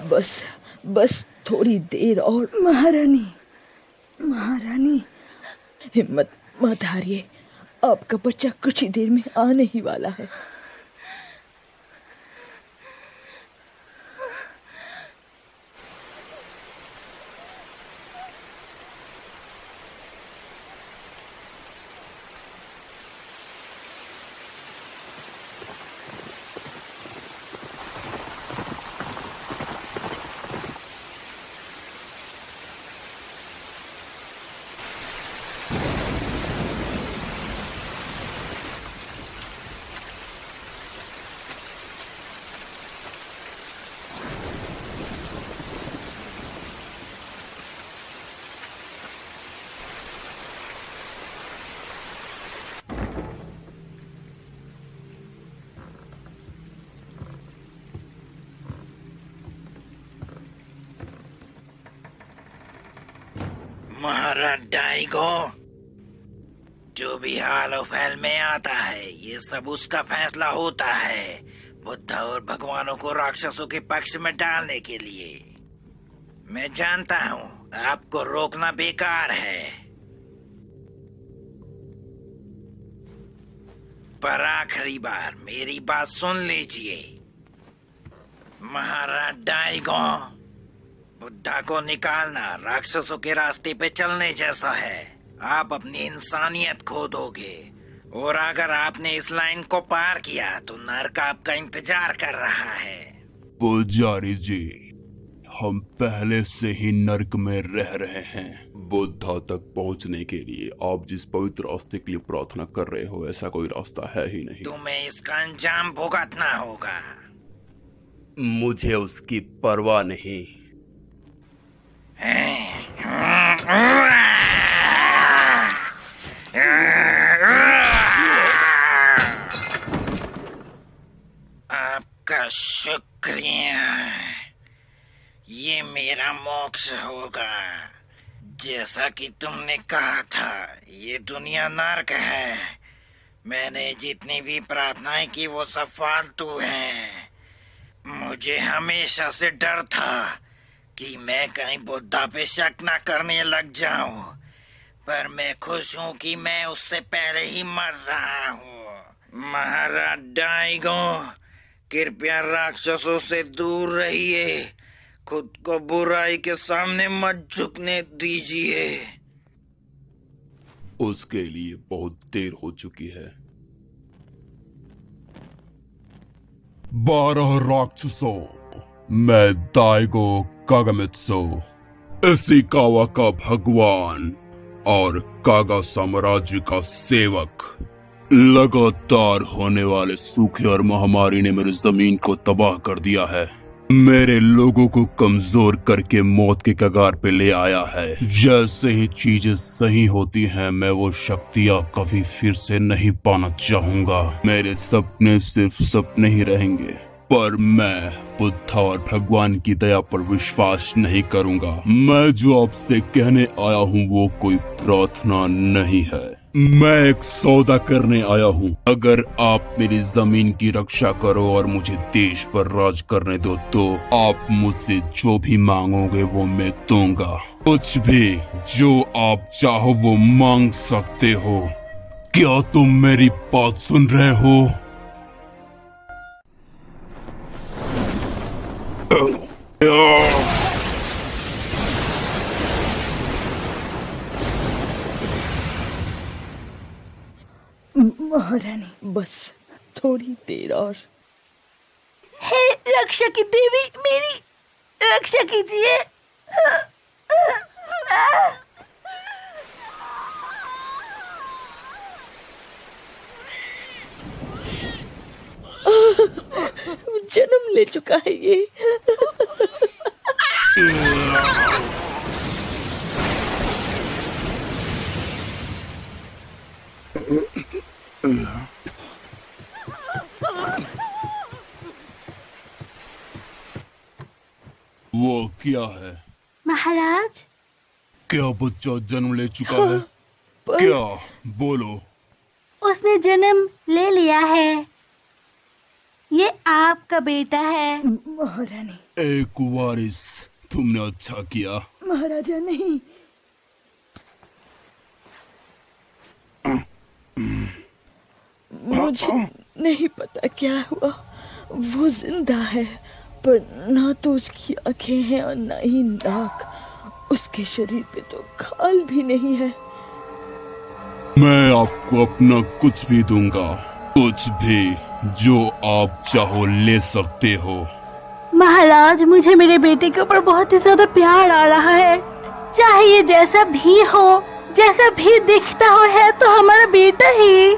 बस बस थोड़ी देर और। महारानी, महारानी, हिम्मत मत हारिए, आपका बच्चा कुछ ही देर में आने ही वाला है। महाराज डाइगो, जो भी हाल फैल में आता है ये सब उसका फैसला होता है, बुद्ध और भगवानों को राक्षसों के पक्ष में डालने के लिए। मैं जानता हूँ आपको रोकना बेकार है, पर आखिरी बार मेरी बात सुन लीजिए। महाराज डाइगो, बुद्धा को निकालना राक्षसों के रास्ते पे चलने जैसा है। आप अपनी इंसानियत खो दोगे, और अगर आपने इस लाइन को पार किया तो नर्क आपका इंतजार कर रहा है। पुजारी जी, हम पहले से ही नर्क में रह रहे हैं। बुद्धा तक पहुंचने के लिए आप जिस पवित्र रास्ते के लिए प्रार्थना कर रहे हो, ऐसा कोई रास्ता है ही नहीं। तुम्हें इसका अंजाम भुगतना होगा। मुझे उसकी परवाह नहीं। आपका शुक्रिया, ये मेरा मोक्ष होगा। जैसा कि तुमने कहा था, ये दुनिया नर्क है। मैंने जितनी भी प्रार्थनाएं की वो सब फालतू हैं। मुझे हमेशा से डर था कि मैं कहीं बुद्धा पे शक न करने लग जाऊं, पर मैं खुश हूं कि मैं उससे पहले ही मर रहा हूं। महाराज डाइगो, कृपया राक्षसों से दूर रहिए, खुद को बुराई के सामने मत झुकने दीजिए। उसके लिए बहुत देर हो चुकी है। 12 राक्षसों, मैं दाइगो कागामित्सु, इशिकावा का भगवान और कागा साम्राज्य का सेवक। लगातार होने वाले सूखे और महामारी ने मेरी जमीन को तबाह कर दिया है, मेरे लोगों को कमजोर करके मौत के कगार पे ले आया है। जैसे ही चीजें सही होती हैं, मैं वो शक्तियां कभी फिर से नहीं पाना चाहूंगा। मेरे सपने सिर्फ सपने ही रहेंगे, पर मैं बुद्धा और भगवान की दया पर विश्वास नहीं करूंगा। मैं जो आपसे कहने आया हूँ वो कोई प्रार्थना नहीं है, मैं एक सौदा करने आया हूँ। अगर आप मेरी जमीन की रक्षा करो और मुझे देश पर राज करने दो, तो आप मुझसे जो भी मांगोगे वो मैं दूंगा। कुछ भी जो आप चाहो वो मांग सकते हो। क्या तुम मेरी बात सुन रहे हो? महारानी, बस थोड़ी देर और। हे रक्षा की देवी, मेरी रक्षा कीजिए। जन्म ले चुका है ये। वो क्या है? महाराज, क्या बच्चा जन्म ले चुका है? पर क्या? बोलो। उसने जन्म ले लिया है। ये आपका बेटा है। महारानी, एक वारिस, तुमने अच्छा किया। महाराजा नहीं, मुझे नहीं पता क्या हुआ। वो जिंदा है, पर ना तो उसकी आंखें हैं और ना ही नाक। उसके शरीर पे तो खाल भी नहीं है। मैं आपको अपना कुछ भी दूंगा, कुछ भी, जो आप चाहो ले सकते हो। महाराज, मुझे मेरे बेटे के ऊपर बहुत ही ज्यादा प्यार आ रहा है। चाहे ये जैसा भी हो, जैसा भी दिखता हो, है तो हमारा बेटा ही।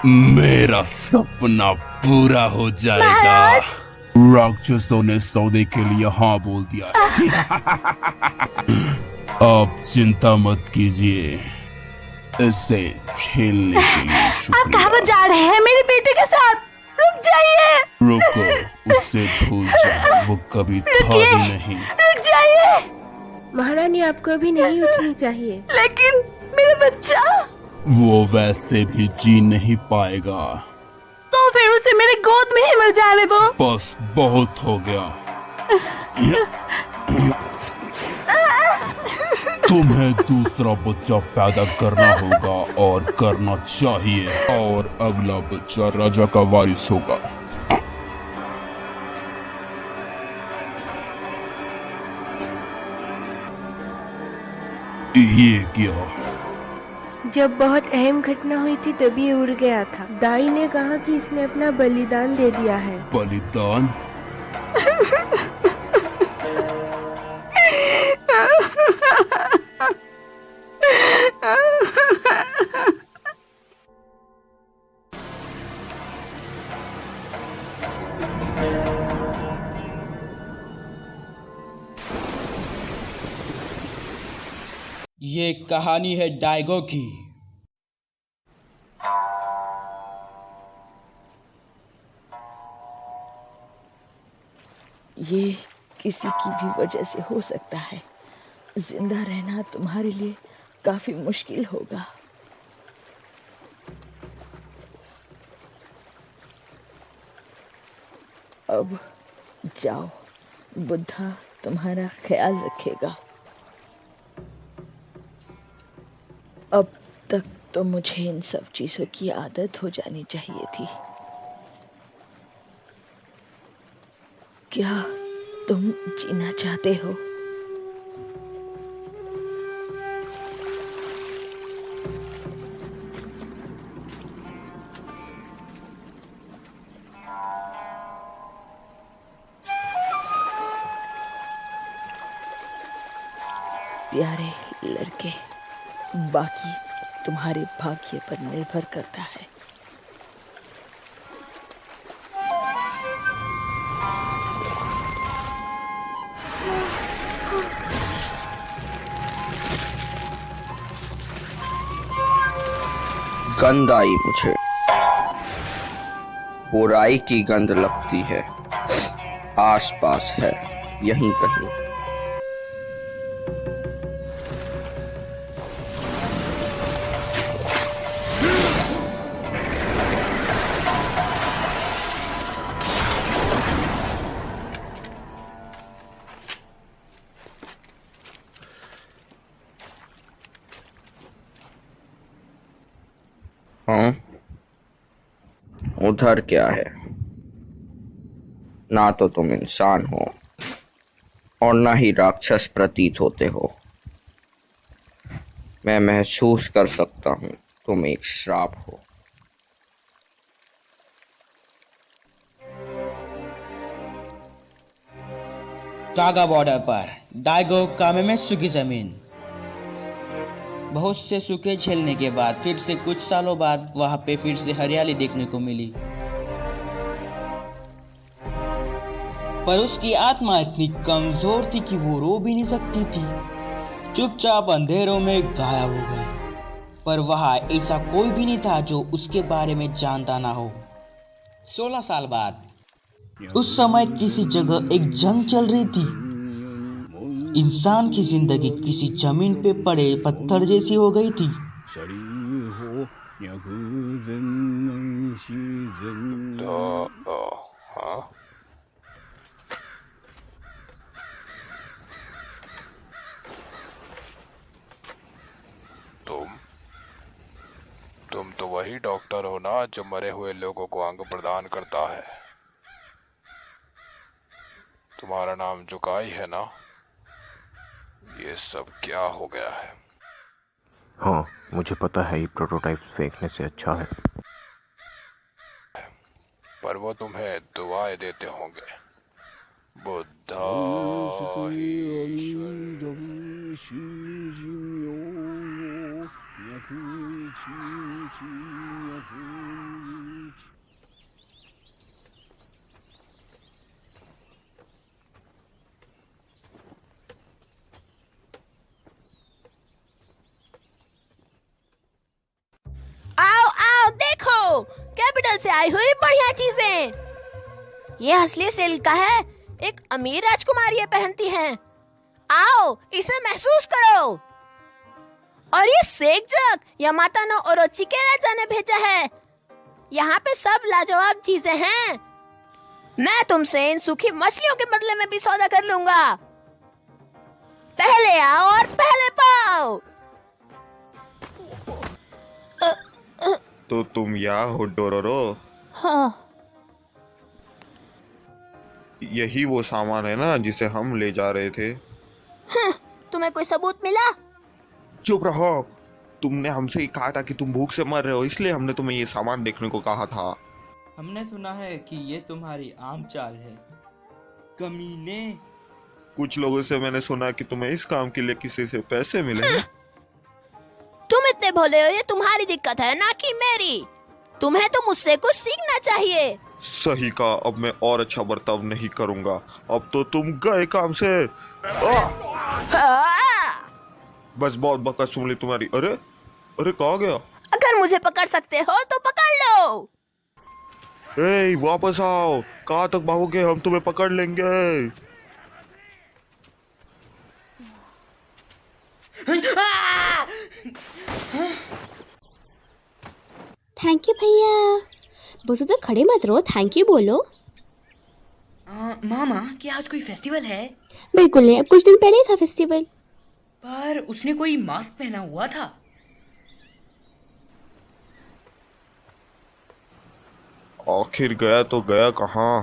मेरा सपना पूरा हो जाएगा। राक्षसों ने सौदे के लिए हाँ बोल दिया है। आप चिंता मत कीजिए, इससे खेलने के लिए आप कहाँ शुक्रिया। जा रहे हैं मेरे बेटे के साथ? रुक जाइए, रुको, उससे भूल जाओ, वो कभी था ही नहीं। रुक जाइए। महारानी, आपको अभी नहीं उठनी चाहिए। लेकिन मेरा बच्चा, वो वैसे भी जी नहीं पाएगा। तो फिर उसे मेरे गोद में ही मिल जाने दो। बस बहुत हो गया। तुम्हें दूसरा बच्चा पैदा करना होगा और करना चाहिए, और अगला बच्चा राजा का वारिस होगा। ये क्या? जब बहुत अहम घटना हुई थी तभी ये उड़ गया था। दाई ने कहा कि इसने अपना बलिदान दे दिया है। बलिदान? ये कहानी है डायगो की। ये किसी की भी वजह से हो सकता है। जिंदा रहना तुम्हारे लिए काफी मुश्किल होगा। अब जाओ, बुद्धा तुम्हारा ख्याल रखेगा। अब तक तो मुझे इन सब चीजों की आदत हो जानी चाहिए थी। क्या तुम जीना चाहते हो? प्यारे लड़के, बाकी तुम्हारे भाग्य पर निर्भर करता है। गंध आई मुझे, बुराई की गंध लगती है। आसपास है, यहीं कहीं। हाँ, उधर क्या है? ना तो तुम इंसान हो और ना ही राक्षस प्रतीत होते हो। मैं महसूस कर सकता हूँ तुम एक श्राप हो। कागा बॉर्डर पर डायगो कामे में सूखी जमीन। बहुत से सूखे झेलने के बाद फिर से कुछ सालों बाद वहां पे फिर से हरियाली देखने को मिली, पर उसकी आत्मा इतनी कमजोर थी कि वो रो भी नहीं सकती थी। चुपचाप अंधेरों में गायब हो गई, पर वहां ऐसा कोई भी नहीं था जो उसके बारे में जानता ना हो। 16 साल बाद उस समय किसी जगह एक जंग चल रही थी। इंसान की जिंदगी किसी जमीन पे पड़े पत्थर जैसी हो गई थी। हाँ, तुम तो वही डॉक्टर हो ना जो मरे हुए लोगों को अंग प्रदान करता है। तुम्हारा नाम जुकाई है ना? ये सब क्या हो गया है? हाँ, मुझे पता है ये प्रोटोटाइप फेंकने से अच्छा है। पर वो तुम्हें दुआएं देते होंगे। बुद्धा आओ आओ देखो, कैपिटल से आई हुई बढ़िया चीजें। ये असली सिल्क का है, एक अमीर राजकुमारी ये पहनती हैं। आओ इसे महसूस करो। और ये सेक जग यामातानो ओरोचिके राजा ने भेजा है। यहाँ पे सब लाजवाब चीजें हैं। मैं तुमसे इन सूखी मछलियों के बदले में भी सौदा कर लूंगा। पहले आओ और पहले पाओ। तो तुम यहाँ हो डोरोरो? हाँ। यही वो सामान है ना जिसे हम ले जा रहे थे? तुम्हें कोई सबूत मिला? चुप रहो। तुमने हमसे ही कहा था कि तुम भूख से मर रहे हो, इसलिए हमने तुम्हें ये सामान देखने को कहा था। हमने सुना है कि ये तुम्हारी आम चाल है, कमीने। कुछ लोगों से मैंने सुना कि तुम्हें इस काम के लिए किसी से पैसे मिले हैं। तुम इतने भोले हो, ये तुम्हारी दिक्कत है ना कि मेरी। तुम्हें तो मुझसे कुछ सीखना चाहिए। सही कहा, अब मैं और अच्छा बर्ताव नहीं करूंगा। अब तो तुम गए काम से। बस बहुत बकवास सुन ली तुम्हारी। अरे अरे कहाँ गया? अगर मुझे पकड़ सकते हो तो पकड़ लो। ए, वापस आओ। कहाँ तक भागोगे? हम तुम्हें पकड़ लेंगे। थैंक यू भैया। बस तो खड़े मत रहो, थैंक यू बोलो। मामा, क्या आज कोई फेस्टिवल है? बिल्कुल नहीं, अब कुछ दिन पहले ही था फेस्टिवल। पर उसने कोई मास्क पहना हुआ था। आखिर गया तो गया कहाँ?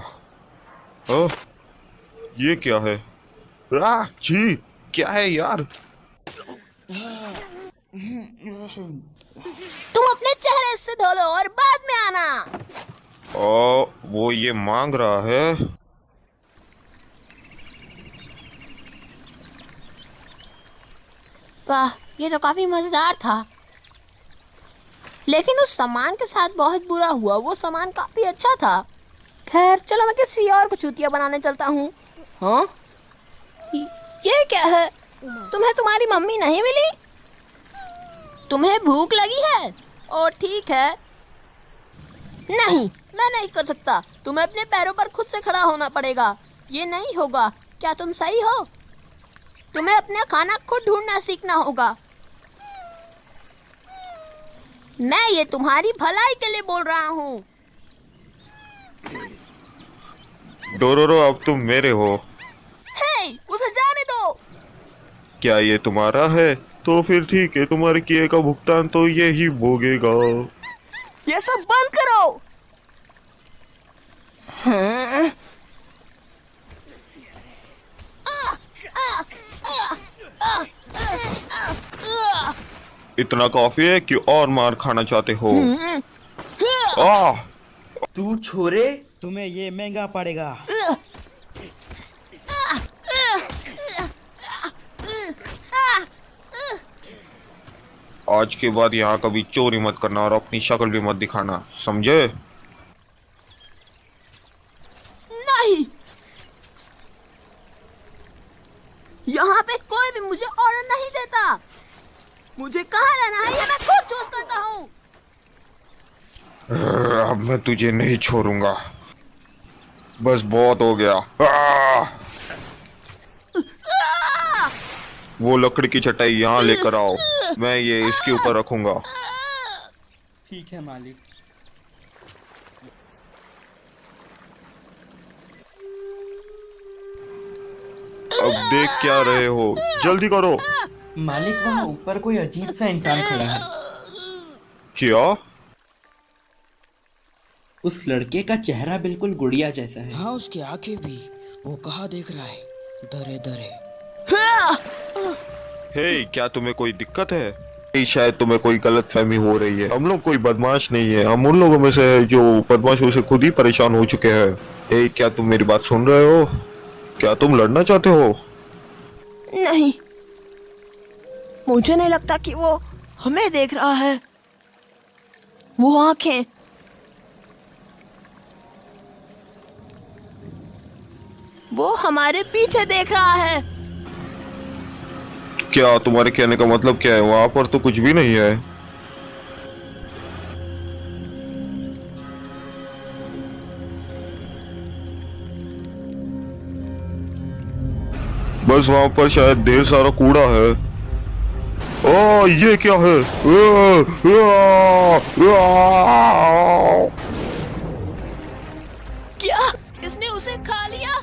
ये क्या है? छी, क्या है यार? तुम अपने चेहरे से धो लो और बाद में आना। वो ये मांग रहा है। वाह, ये तो काफी मजेदार था। लेकिन उस सामान के साथ बहुत बुरा हुआ। वो सामान काफी अच्छा था। खैर चलो, मैं किसी और को चूतिया बनाने चलता हूँ। हाँ, ये क्या है? तुम्हें तुम्हारी मम्मी नहीं मिली? तुम्हें भूख लगी है? और ठीक है। नहीं, मैं नहीं कर सकता। तुम्हें अपने पैरों पर खुद से खड़ा होना पड़ेगा। ये नहीं होगा। क्या तुम सही हो? तुम्हें अपना खाना खुद ढूंढना सीखना होगा। मैं ये तुम्हारी भलाई के लिए बोल रहा हूँ। डोरोरो, अब तुम मेरे हो। हे, उसे जाने दो। क्या ये तुम्हारा है? तो फिर ठीक है, तुम्हारे किए का भुगतान तो ये ही भोगेगा। ये सब बंद करो। इतना काफी है कि और मार खाना चाहते हो? तू छोरे, तुम्हें ये महंगा पड़ेगा। आज के बाद यहाँ कभी चोरी मत करना और अपनी शक्ल भी मत दिखाना, समझे? नहीं, यहाँ पे कोई भी मुझे ऑर्डर नहीं देता। मुझे कहाँ रहना है ये मैं खुद चूज करता हूँ। अब मैं तुझे नहीं छोड़ूंगा। बस बहुत हो गया। वो लकड़ी की चटाई यहाँ लेकर आओ। मैं ये इसके ऊपर रखूंगा। ठीक है मालिक। अब देख क्या रहे हो, जल्दी करो। मालिक वहाँ ऊपर कोई अजीब सा इंसान खड़ा है। क्या? उस लड़के का चेहरा बिल्कुल गुड़िया जैसा है। हाँ, उसकी आंखें भी। वो कहाँ देख रहा है? दरे दरे। हे, क्या तुम्हें कोई दिक्कत है? नहीं, शायद तुम्हें कोई गलत फहमी हो रही है। हम लोग कोई बदमाश नहीं है, हम उन लोगों में से है जो बदमाशों से खुद ही परेशान हो चुके हैं। हे, क्या तुम मेरी बात सुन रहे हो? क्या तुम लड़ना चाहते हो? नहीं, मुझे नहीं लगता कि वो हमें देख रहा है। वो आंखें, वो हमारे पीछे देख रहा है। क्या तुम्हारे कहने का मतलब क्या है? वहां पर तो कुछ भी नहीं है। बस वहां पर शायद ढेर सारा कूड़ा है। ओ, ये क्या है? क्या इसने उसे खा लिया?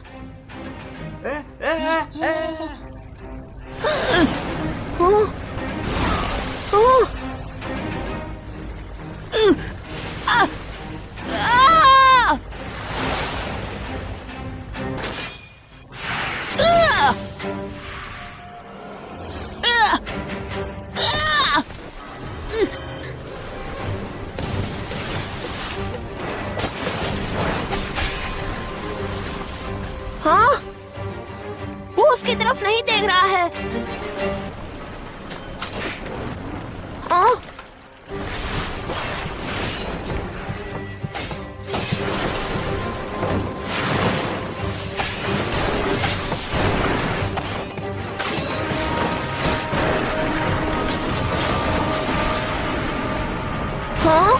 हाँ, वो उसकी तरफ नहीं देख रहा है। हाँ? हाँ?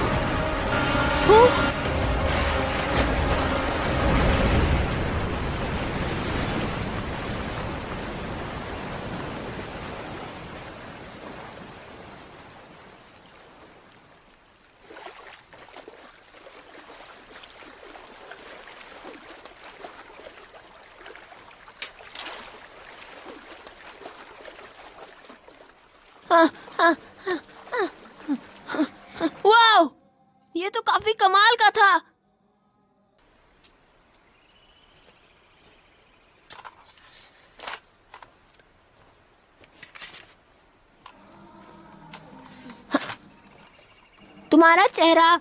हाँ? वाओ, ये तो काफी कमाल का था। तुम्हारा चेहरा,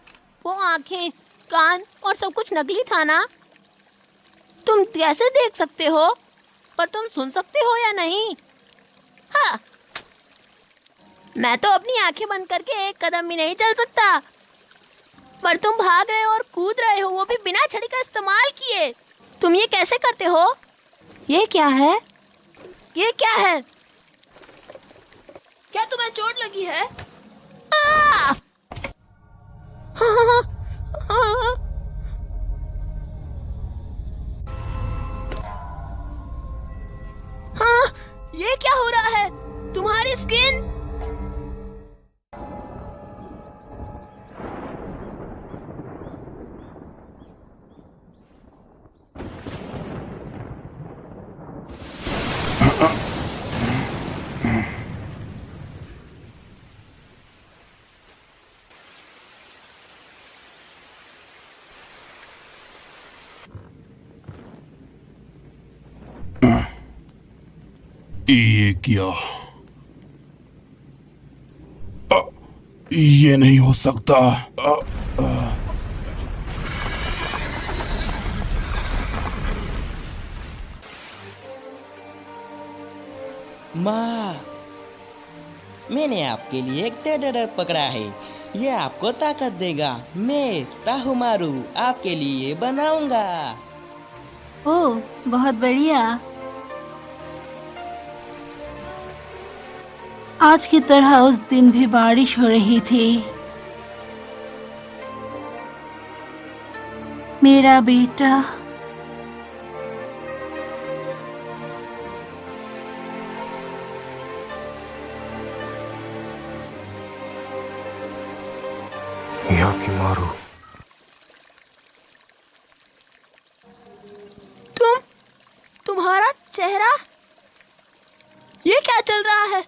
वो आंखें, कान और सब कुछ नकली था ना? तुम कैसे देख सकते हो, पर तुम सुन सकते हो या नहीं? हाँ, मैं तो अपनी आंखें बंद करके एक कदम भी नहीं चल सकता, पर तुम भाग रहे हो और कूद रहे हो, वो भी बिना छड़ी का इस्तेमाल किए। तुम ये कैसे करते हो? ये क्या है? ये क्या है? क्या तुम्हें चोट लगी है? हाँ, ये क्या हो रहा है? तुम्हारी स्किन ये क्या? ये नहीं हो सकता। माँ, मैंने आपके लिए एक टेडर पकड़ा है। ये आपको ताकत देगा। मैं ताहुमारू आपके लिए बनाऊंगा। ओह, बहुत बढ़िया। आज की तरह उस दिन भी बारिश हो रही थी। मेरा बेटा यहाँ की मारू। तुम्हारा चेहरा, ये क्या चल रहा है?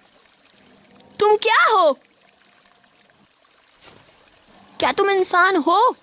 तुम क्या हो? क्या तुम इंसान हो?